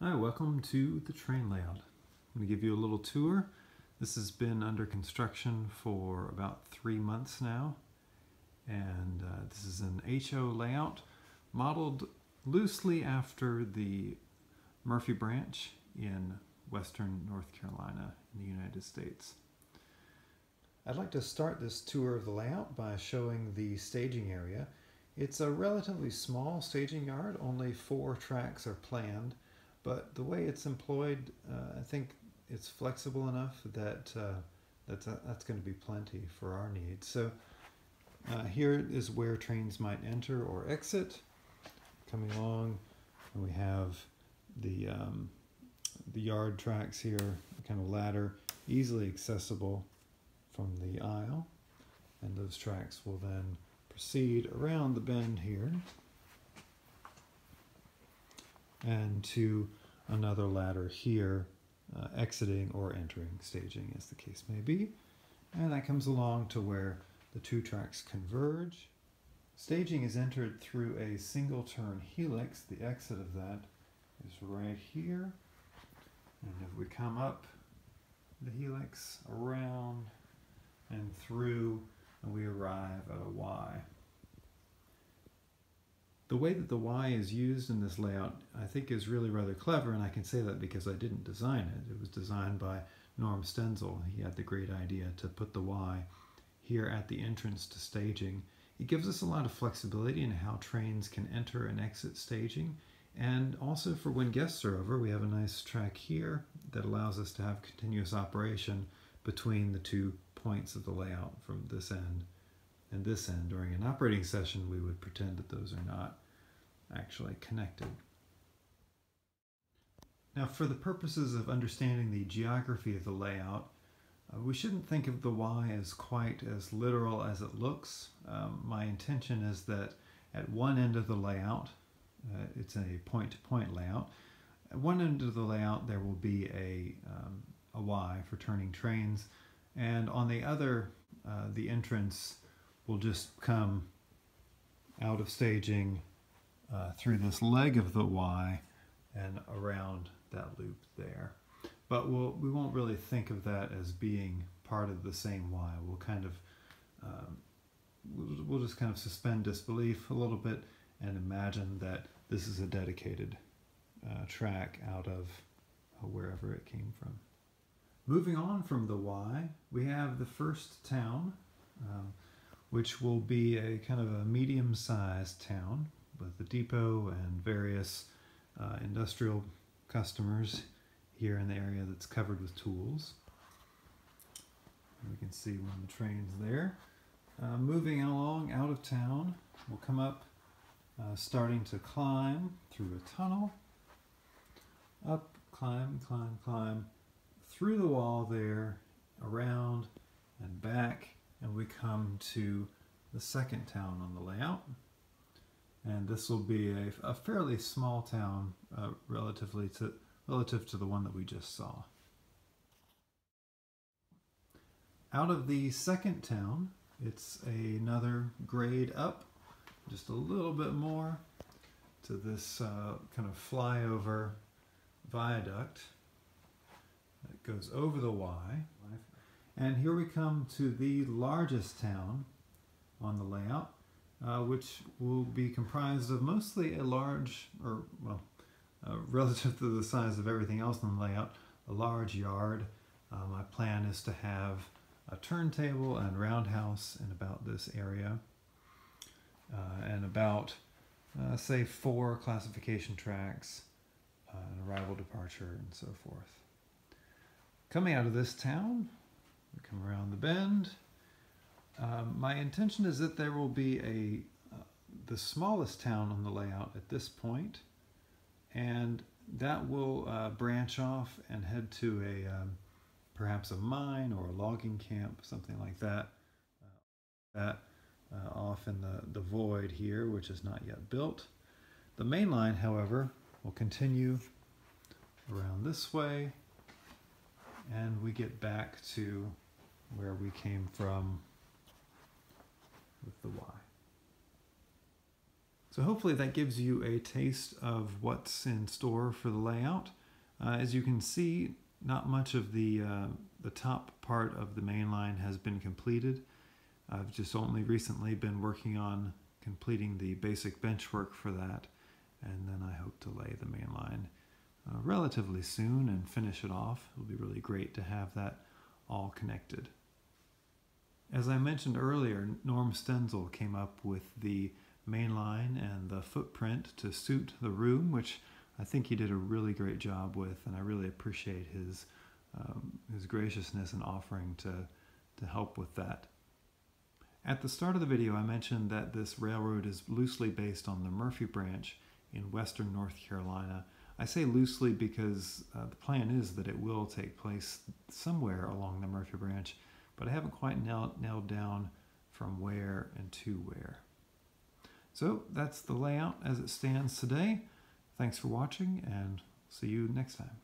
Hi, welcome to the train layout. I'm going to give you a little tour. This has been under construction for about 3 months now, and this is an HO layout modeled loosely after the Murphy branch in western North Carolina in the United States. I'd like to start this tour of the layout by showing the staging area. It's a relatively small staging yard, only 4 tracks are planned. But the way it's employed, I think it's flexible enough that that's going to be plenty for our needs. So here is where trains might enter or exit. Coming along, and we have the yard tracks here, kind of ladder, easily accessible from the aisle. And those tracks will then proceed around the bend here and to another ladder here, exiting or entering staging as the case may be. And that comes along to where the 2 tracks converge. Staging is entered through a single turn helix. The exit of that is right here. And if we come up the helix, around and through, and we arrive at a Y. The way that the Y is used in this layout, I think, is really rather clever, and I can say that because I didn't design it. It was designed by Norm Stenzel. He had the great idea to put the Y here at the entrance to staging. It gives us a lot of flexibility in how trains can enter and exit staging, and also for when guests are over, we have a nice track here that allows us to have continuous operation between the 2 points of the layout from this end and this end. During an operating session, we would pretend that those are not actually connected. Now, for the purposes of understanding the geography of the layout, we shouldn't think of the Y as quite as literal as it looks. My intention is that at one end of the layout, it's a point-to-point layout. At one end of the layout, there will be a Y for turning trains, and on the other, the entrance will just come out of staging through this leg of the Y and around that loop there. But we won't really think of that as being part of the same Y. We'll kind of we'll just kind of suspend disbelief a little bit and imagine that this is a dedicated track out of wherever it came from. Moving on from the Y, we have the first town, which will be a kind of a medium-sized town with a depot and various industrial customers here in the area that's covered with tools. And we can see one of the trains there. Moving along out of town, we'll come up, starting to climb through a tunnel, up, climb, climb, climb, through the wall there, around and back, and we come to the second town on the layout. And this will be a fairly small town relative to the one that we just saw. Out of the second town, it's another grade up, just a little bit more, to this kind of flyover viaduct that goes over the Y. And here we come to the largest town on the layout, which will be comprised of mostly a large, or well, relative to the size of everything else on the layout, a large yard. My plan is to have a turntable and roundhouse in about this area, and about, say, 4 classification tracks, an arrival, departure, and so forth. Coming out of this town, we come around the bend. My intention is that there will be the smallest town on the layout at this point, and that will branch off and head to perhaps a mine or a logging camp, something like that, off in the void here, which is not yet built. The main line, however, will continue around this way, and we get back to where we came from with the Y. So hopefully that gives you a taste of what's in store for the layout. As you can see, not much of the top part of the main line has been completed. I've just only recently been working on completing the basic bench work for that, and then I hope to lay the main line relatively soon and finish it off. It'll be really great to have that all connected. As I mentioned earlier, Norm Stenzel came up with the main line and the footprint to suit the room, which I think he did a really great job with, and I really appreciate his graciousness in offering to help with that. At the start of the video, I mentioned that this railroad is loosely based on the Murphy Branch in western North Carolina. I say loosely because the plan is that it will take place somewhere along the Murphy Branch, but I haven't quite nailed down from where and to where. So that's the layout as it stands today. Thanks for watching, and see you next time.